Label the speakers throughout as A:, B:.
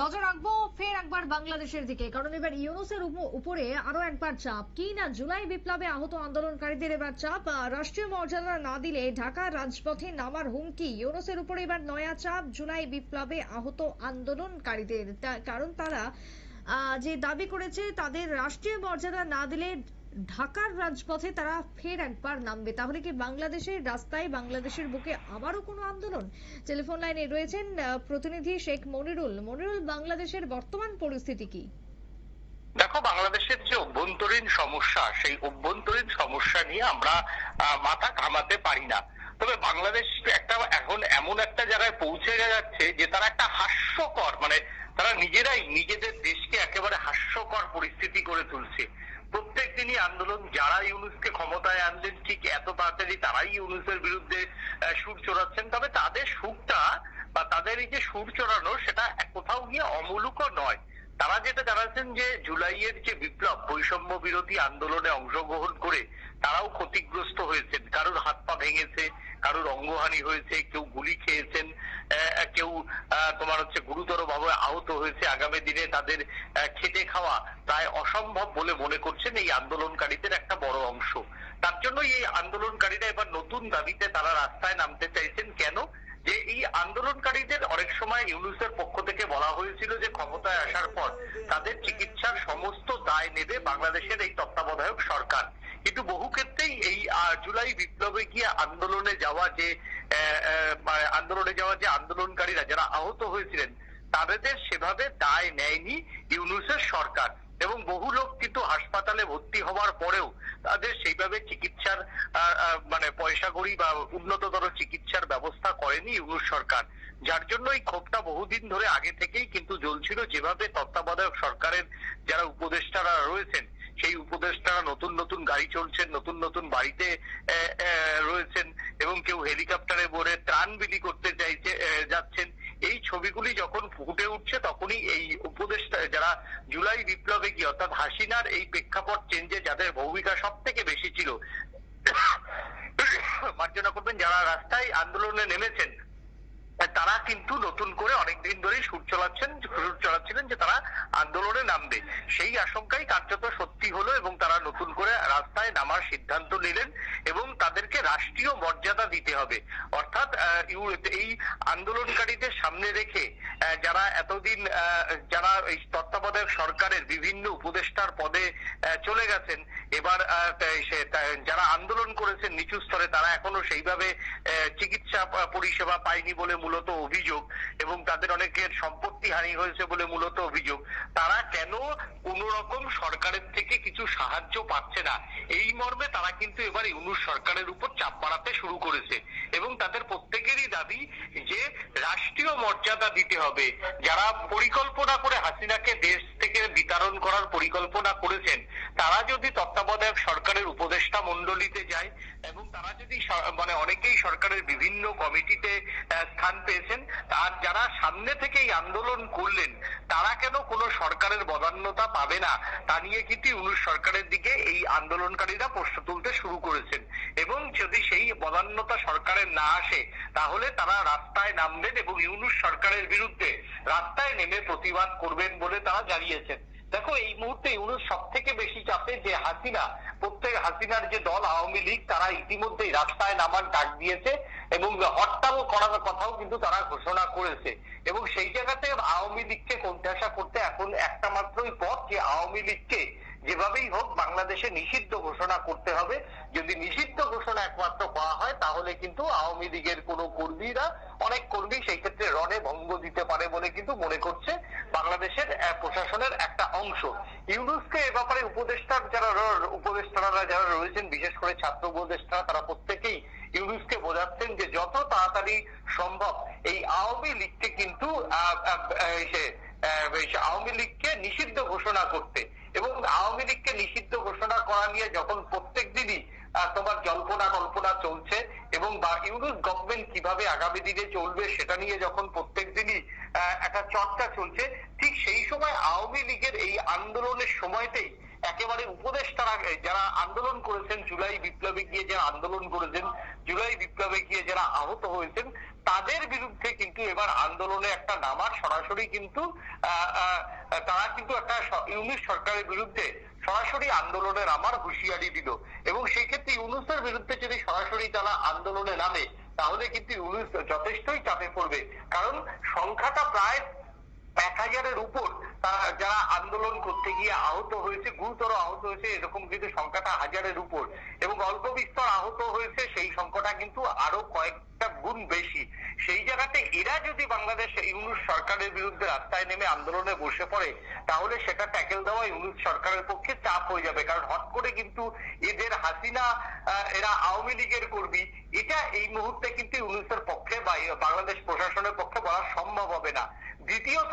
A: নজর রাখবো ফের একবার বাংলাদেশের দিকে, কারণ এবার ইউনূসের উপরে আরো একবার চাপ। কি না, জুলাই বিপ্লবে আহত আন্দোলনকারীদের এবার চাপ। রাষ্ট্রীয় মর্যাদা না দিলে ঢাকার রাজপথে নামার হুমকি। ইউনূসের উপরে এবার নয়া চাপ জুলাই বিপ্লবে আহত আন্দোলনকারীদের, কারণ তারা যে দাবি করেছে তাদের রাষ্ট্রীয় মর্যাদা না দিলে ঢাকার রাজপথে তারা ফের একবার নামবে। তাহলে কি বাংলাদেশের রাস্তায়, বাংলাদেশের বুকে আবারও কোনো আন্দোলন? টেলিফোন লাইনে রয়েছেন প্রতিনিধি শেখ মনিরুল। মনিরুল, বাংলাদেশের বর্তমান পরিস্থিতি কি?
B: দেখো, বাংলাদেশের যে অভ্যন্তরীণ সমস্যা, সেই অভ্যন্তরীণ সমস্যা নিয়ে আমরা মাথা ঘামাতে পারি না। তবে বাংলাদেশ এখন এমন একটা জায়গায় পৌঁছে যাচ্ছে যে তারা একটা হাস্যকর, তারা নিজেরাই নিজেদের দেশকে একেবারে হাস্যকর পরিস্থিতি করে তুলছে। প্রত্যেক দিনই আন্দোলন। যারা ইউনূসকে ক্ষমতায় আনলেন ঠিক এত তাড়াতাড়ি তারাই ইউনূসের বিরুদ্ধে সুর চড়াচ্ছেন। তবে তাদের সুরটা বা তাদের এই যে সুর চড়ানো, সেটা কোথাও গিয়ে অমূলকও নয়। তারা যেটা জানাচ্ছেন যে জুলাইয়ের যে বিপ্লব, বৈষম্য বিরোধী আন্দোলনে অংশগ্রহণ করে তারাও ক্ষতিগ্রস্ত হয়েছেন। কারোর হাত পা ভেঙেছে, কারোর অঙ্গহানি হয়েছে, কেউ গুলি খেয়েছেন, কেউ গুরুতর ভাবে আহত হয়েছে। আগামী দিনে তাদের খেটে খাওয়া প্রায় অসম্ভব বলে মনে করছেন এই আন্দোলনকারীদের একটা বড় অংশ। তার জন্যই এই আন্দোলনকারীরা এবার নতুন দাবিতে তারা রাস্তায় নামতে চাইছেন। কেন? যে এই আন্দোলনকারীদের অনেক সময় ইউনূসের পক্ষ থেকে বলা হয়েছিল যে ক্ষমতায় আসার পর তাদের চিকিৎসার সমস্ত দায় নেবে বাংলাদেশের এই তত্ত্বাবধায়ক সরকার। কিন্তু বহু ক্ষেত্রেই এই জুলাই বিপ্লবে গিয়ে আন্দোলনে যাওয়া যে আন্দোলনকারীরা যারা আহত হয়েছিলেন, তাদের সেভাবে দায় নেয়নি ইউনূসের সরকার। এবং বহু লোক কিন্তু হাসপাতালে ভর্তি হওয়ার পরেও তাদের সেইভাবে চিকিৎসার পয়সা কড়ি বা উন্নততর চিকিৎসার ব্যবস্থা করেনি ইউনূস সরকার। যার জন্য এই ক্ষোভটা বহুদিন ধরে আগে থেকেই কিন্তু জ্বলছিল। যেভাবে তত্ত্বাবধায়ক সরকারের যারা উপদেষ্টারা রয়েছেন, সেই উপদেষ্টারা নতুন নতুন গাড়ি চলছেন, নতুন নতুন বাড়িতে রয়েছেন এবং কেউ হেলিকপ্টারে ভরে ত্রাণ বিলি করতে যাচ্ছেন। এই ছবিগুলি যখন ফুটে উঠছে, তখনই এই উপদেষ্টা যারা জুলাই বিপ্লবে গিয়ে, অর্থাৎ হাসিনার এই প্রেক্ষাপট চেঞ্জে যাদের ভূমিকা সব থেকে বেশি ছিল, মার্জনা করবেন, যারা রাস্তায় আন্দোলনে নেমেছেন, তারা কিন্তু নতুন করে অনেকদিন ধরেই সুর চালাচ্ছিলেন যে তারা আন্দোলনে নামবে। সেই আশঙ্কাই কার্যত সত্যি হলো এবং তারা নতুন করে রাস্তায় নামার সিদ্ধান্ত নিলেন এবং তাদেরকে রাষ্ট্রীয় মর্যাদা দিতে হবে। অর্থাৎ এই আন্দোলনকারীদের সামনে রেখে যারা এতদিন যারা এই তত্ত্বাবধায়ক সরকারের বিভিন্ন উপদেষ্টার পদে চলে গেছেন, এবার যারা আন্দোলন করেছেন নিচু স্তরে, তারা এখনো সেইভাবে চিকিৎসা পরিষেবা পায়নি বলে মূলত অভিযোগ, এবং তাদের অনেকের সম্পত্তি হানি হয়েছে বলে মূলত অভিযোগ। তারা কেন কোন রকম সরকারের থেকে কিছু সাহায্য পাচ্ছে না, এই মর্মে তারা কিন্তু এবার ইউনূস সরকারের উপর চাপ বাড়াতে শুরু করেছে। এবং তাদের প্রত্যেকেরই দাবি যে রাষ্ট্রীয় মর্যাদা দিতে হবে। যারা পরিকল্পনা করে হাসিনাকে দেশ থেকে বিতাড়ন করার পরিকল্পনা করেছেন, তারা যদি তত্ত্বাবধায়ক সরকারের উপদেষ্টা মণ্ডলীতে যায় এবং তারা যদি অনেকেই সরকারের বিভিন্ন কমিটিতে স্থান পেয়েছেন, আর যারা সামনে থেকে এই আন্দোলন করলেন, তারা কেন কোনো সরকারের বদান্যতা পাবে না, তা নিয়ে কিন্তু ইউনূস সরকারের দিকে এই আন্দোলনকারীরা প্রশ্ন তুলতে শুরু করেছেন। এবং যদি সেই বদান্যতা সরকারের না আসে, তাহলে তারা রাস্তায় নামবেন এবং ইউনূস সরকারের বিরুদ্ধে রাস্তায় নেমে প্রতিবাদ করবেন বলে তারা জানিয়েছেন। দেখো, এই মুহূর্তে ইউনূস সব থেকে বেশি চাপে যে হাসিনার যে দল আওয়ামী লীগ, তারা ইতিমধ্যেই রাস্তায় নামার ডাক দিয়েছে এবং হরতাল করার কথাও কিন্তু তারা ঘোষণা করেছে। এবং সেই জায়গাতে আওয়ামী লীগকে কোণঠাসা করতে এখন একটা মাত্রই পথ, যে আওয়ামী লীগকে যেভাবেই হোক বাংলাদেশে নিষিদ্ধ ঘোষণা করতে হবে। যদি নিষিদ্ধ ঘোষণা একমাত্র পাওয়া হয়, তাহলে কিন্তু আওয়ামী লীগের কোনো অনেক কর্মী সেই ক্ষেত্রে রণে ভঙ্গ দিতে পারে বলে কিন্তু মনে করছে বাংলাদেশের প্রশাসনের একটা অংশ। ইউনূসকে এ ব্যাপারে উপদেষ্টারা যারা রয়েছেন, বিশেষ করে ছাত্র উপদেষ্টারা, তারা প্রত্যেকেই ইউনূসকে বোঝাচ্ছেন যে যত তাড়াতাড়ি সম্ভব এই আওয়ামী লীগকে কিন্তু আওয়ামী লীগকে নিষিদ্ধ ঘোষণা করতে। এবং আওয়ামী লীগকে নিষিদ্ধ ঘোষণা করা নিয়ে যখন প্রত্যেক দিনই জল্পনা কল্পনা চলছে এবং ইউনূস গভর্নমেন্ট কিভাবে আগামী দিনে চলবে সেটা নিয়ে যখন প্রত্যেক দিনই একটা চর্চা চলছে, ঠিক সেই সময় আওয়ামী লীগের এই আন্দোলনের সময়তেই একেবারে উপদেষ্টারা যারা আন্দোলন করেছেন, জুলাই বিপ্লবে গিয়ে যারা আন্দোলন করেছেন, জুলাই বিপ্লবে গিয়ে যারা আহত হয়েছেন, তাদের বিরুদ্ধে কিন্তু এবার আন্দোলনে একটা নামার সরাসরি কিন্তু তারা কিন্তু একটা ইউনিশ সরকারের বিরুদ্ধে সরাসরি আন্দোলনে নামার হুঁশিয়ারি দিল। এবং সেই ক্ষেত্রে ইউনূসের বিরুদ্ধে যদি সরাসরি তারা আন্দোলনে নামে, তাহলে কিন্তু ইউনূস যথেষ্টই চাপে পড়বে। কারণ সংখ্যাটা প্রায় 1000-এর উপর যারা আন্দোলন করতে গিয়ে আহত হয়েছে, গুরুতর আহত হয়েছে, এরকম কিন্তু সংখ্যাটা 1000-এর উপর, এবং অল্প বিস্তর আহত হয়েছে সেই সংখ্যাটা কিন্তু আরো কয়েকটা গুণ বেশি। সেই জায়গাতে এরা যদি বাংলাদেশ ইউনূস সরকারের বিরুদ্ধে রাস্তায় নেমে আন্দোলনে বসে পড়ে, তাহলে সেটা ট্যাকেল দেওয়া ইউনূস সরকারের পক্ষে চাপ হয়ে যাবে। কারণ হট করে কিন্তু এদের হাসিনা, এরা আওয়ামী লীগের কর্মী, এটা এই মুহূর্তে কিন্তু ইউনূসের পক্ষে বা বাংলাদেশ প্রশাসনের পক্ষে বলা সম্ভব হবে না। দ্বিতীয়ত,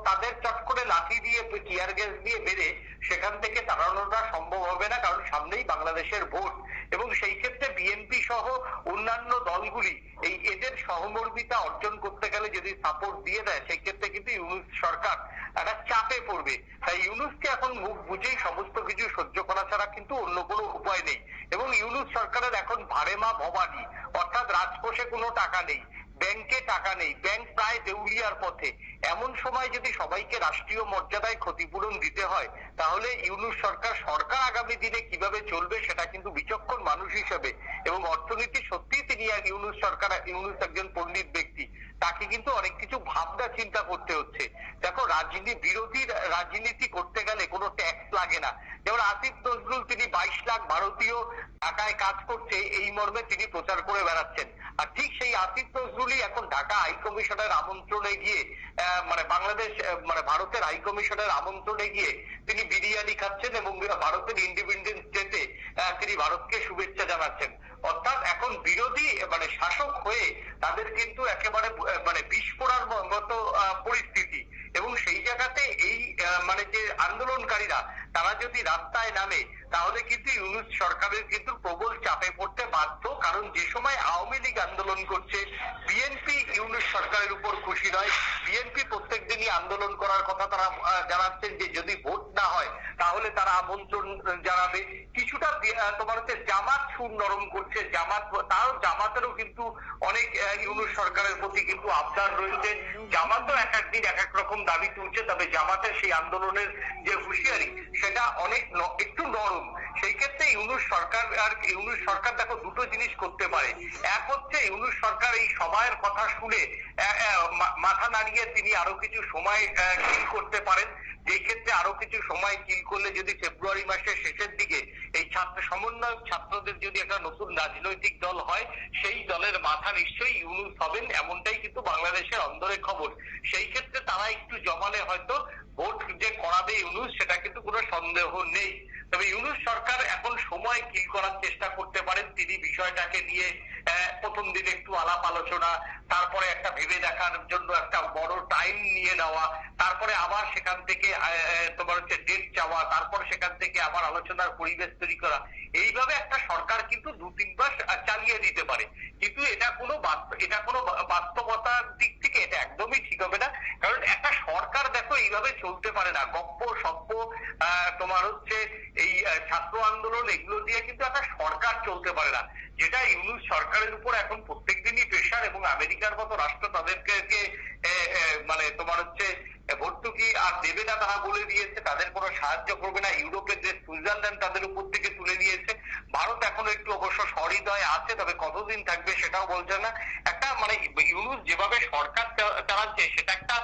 B: তাদের চট করে লাঠি দিয়ে, টিয়ার গ্যাস দিয়ে মেরে সেখান থেকে তাড়ানোটা সম্ভব হবে না, কারণ সামনেই বাংলাদেশের ভোট। এবং সেই ক্ষেত্রে বিএনপি সহ অন্যান্য দলগুলি এদের সহমর্মিতা অর্জন করতে গেলে যদি সাপোর্ট দিয়ে দেয়, সেই ক্ষেত্রে কিন্তু ইউনূস সরকার একটা চাপে পড়বে। তাই ইউনূসকে এখন মুখ বুঝেই সমস্ত কিছু সহ্য করা ছাড়া কিন্তু অন্য কোনো উপায় নেই। এবং ইউনূস সরকারের এখন ভারেমা ভবানী, অর্থাৎ রাজকোষে কোনো টাকা নেই, ব্যাংকে টাকা নেই, ব্যাংক প্রায় দেউলিয়ার পথে। এমন সময় যদি সবাইকে রাষ্ট্রীয় মর্যাদায় ক্ষতিপূরণ দিতে হয়, তাহলে ইউনূস সরকার আগামী দিনে কিভাবে চলবে সেটা কিন্তু বিচক্ষণ মানুষ হিসেবে, এবং অর্থনীতি সত্যিই তিনি ইউনূস একজন পণ্ডিত ব্যক্তি, তাকে কিন্তু অনেক কিছু ভাবনা চিন্তা করতে হচ্ছে। দেখো, বিরোধী রাজনীতি করতে গেলে কোনো ট্যাক্স লাগে না। যেমন আসিফ নজরুল, তিনি 22 লাখ ভারতীয় ঢাকায় কাজ করছে এই মর্মে তিনি প্রচার করে বেড়াচ্ছেন। আর ঠিক সেই আসিফ নজরুলই এখন ঢাকা হাইকমিশনের আমন্ত্রণে গিয়ে ভারতের হাইকমিশনের আমন্ত্রণে গিয়ে তিনি বিরিয়ানি খাচ্ছেন এবং ভারতের ইন্ডিপেন্ডেন্স ডেতে তিনি ভারতকে শুভেচ্ছা জানাচ্ছেন। অর্থাৎ এখন বিরোধী শাসক হয়ে তাদের কিন্তু একেবারে বিষ পোড়ার মতো পরিস্থিতি। এবং সেই জায়গাতে এই যে আন্দোলনকারীরা তারা যদি রাস্তায় নামে, তাহলে কিন্তু ইউনূস সরকারের কিন্তু প্রবল চাপে পড়তে বাধ্য। কারণ যে সময় আওয়ামী লীগ আন্দোলন করছে, বিএনপি ইউনূস সরকারের উপর খুশি নয়। বিএনপি প্রত্যেক দিনই আন্দোলন করার কথা তারা জানাচ্ছেন যে যদি ভোট না হয় তাহলে তারা আমন্ত্রণ জানাবে। কিছুটা তোমার হচ্ছে জামাত সুর নরম করছে, জামাতেরও কিন্তু অনেক ইউনূস সরকারের প্রতি কিন্তু আবদার রয়েছে। জামাতও এক একদিন এক এক রকম দাবি তুলছে, তবে জামাতের সেই আন্দোলনের যে হুঁশিয়ারি সেটা একটু নরম। সেই ক্ষেত্রে ইউনূস সরকার দেখো দুটো জিনিস করতে পারে। এক হচ্ছে ইউনূস সরকার এই সময়ের কথা শুনে মাথা নাড়িয়ে তিনি আরো কিছু সময় কিল করতে পারেন। যে ক্ষেত্রে আরো কিছু সময় কিল করলে যদি ফেব্রুয়ারি মাসের শেষের দিকে এই সমন্বয়ক ছাত্রদের যদি একটা নতুন রাজনৈতিক দল হয়, সেই দলের মাথা নিশ্চয়ই ইউনূস হবেন, এমনটাই কিন্তু বাংলাদেশের অন্দরে খবর। সেই ক্ষেত্রে তারা একটু জমালে হয়তো ভোট যে করাবে ইউনূস, সেটা কিন্তু কোনো সন্দেহ নেই। তবে ইউনূস সরকার এখন সময় কিল করার চেষ্টা করতে পারেন। তিনি বিষয়টাকে নিয়ে প্রথম দিনে একটু আলাপ আলোচনা, তারপরে একটা ভেবে দেখার জন্য একটা বড় টাইম নিয়ে নেওয়া, তারপরে আবার সেখান থেকে তোমার হচ্ছে ডেট চাওয়া, তারপর সেখান থেকে আবার আলোচনার পরিবেশ তৈরি করা। এইভাবে একটা সরকার কিন্তু 2-3 মাস চালিয়ে দিতে পারে। কিন্তু এটা কোনো বাস্তবতার দিক থেকে এটা একদমই ঠিক হবে না। কারণ একটা সরকার দেখো এইভাবে চলতে পারে না। গপ্প সপ্প তোমার হচ্ছে এই ছাত্র আন্দোলন, এগুলো দিয়ে কিন্তু একটা সরকার চলতে পারে না। যেটা ইউনূস সরকারের উপর এখন প্রত্যেকদিনই প্রেশার, এবং আমেরিকার মতো রাষ্ট্র তাদেরকে তোমার হচ্ছে ভর্তুকি আর দেবে না, তারা বলে দিয়েছে। তাদের কোনো সাহায্য করবে না। ইউরোপের দেশ সুইজারল্যান্ড তাদের উপর থেকে তুলে নিয়েছে। ভারত এখনো একটু অবশ্য সহৃদয় আছে, তবে কতদিন থাকবে সেটাও বলছে না। একটা ইউনূস যেভাবে সরকার চালাচ্ছে, সেটা একটা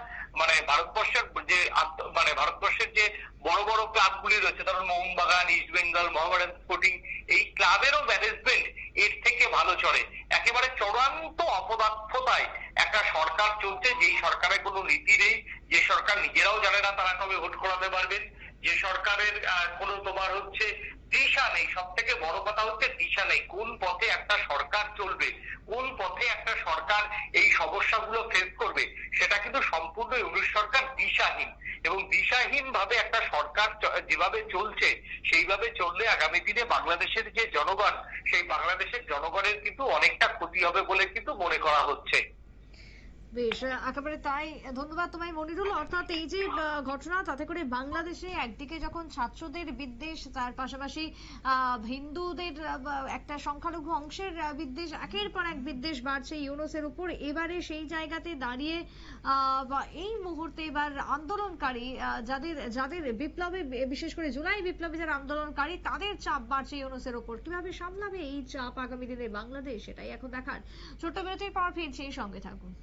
B: ভারতবর্ষের যে বড় বড় ক্লাবগুলি রয়েছে, ধরুন মোহনবাগান, ইস্ট বেঙ্গল, মোহামেডান স্পোর্টিং, এই ক্লাবেরও ম্যানেজমেন্ট এর থেকে ভালো চলে। একেবারে চূড়ান্ত অপদার্থতায় একটা সরকার চলছে, যেই সরকারের কোনো নীতি নেই, যে সরকার নিজেরাও জানে না তারা কবে ভোট করাতে পারবেন, যে সরকারের কোনো তোমার হচ্ছে দিশা নেই। সব থেকে বড় কথা হচ্ছে দিশা নেই। কোন পথে একটা সরকার চলবে, কোন পথে একটা সরকার এই সমস্যাগুলো ফেস করবে, সেটা কিন্তু সম্পূর্ণ ইউনূস সরকার দিশাহীন। এবং দিশাহীন ভাবে একটা সরকার যেভাবে চলছে, সেইভাবে চললে আগামী দিনে বাংলাদেশের যে জনগণ, সেই বাংলাদেশের জনগণের কিন্তু অনেকটা ক্ষতি হবে বলে কিন্তু মনে করা হচ্ছে।
A: বেশ, একেবারে তাই। ধন্যবাদ তোমায় মনিরুল। অর্থাৎ এই যে ঘটনা, তাতে করে বাংলাদেশে একদিকে যখন ছাত্রদের বিদ্বেষ, তার পাশাপাশি হিন্দুদের একটা সংখ্যালঘু অংশের বিদ্বেষ, একের পর এক বিদ্বেষ বাড়ছে ইউনূসের উপর। এবারে সেই জায়গাতে দাঁড়িয়ে বা এই মুহূর্তে এবার আন্দোলনকারী যাদের যাদের বিপ্লবে, বিশেষ করে জুলাই বিপ্লবে যারা আন্দোলনকারী, তাদের চাপ বাড়ছে ইউনূসের উপর। কিভাবে সামলাবে এই চাপ আগামী দিনে বাংলাদেশ, সেটাই এখন দেখার। ছোট্ট বিরতির পর ফিরছি, সঙ্গে থাকুন।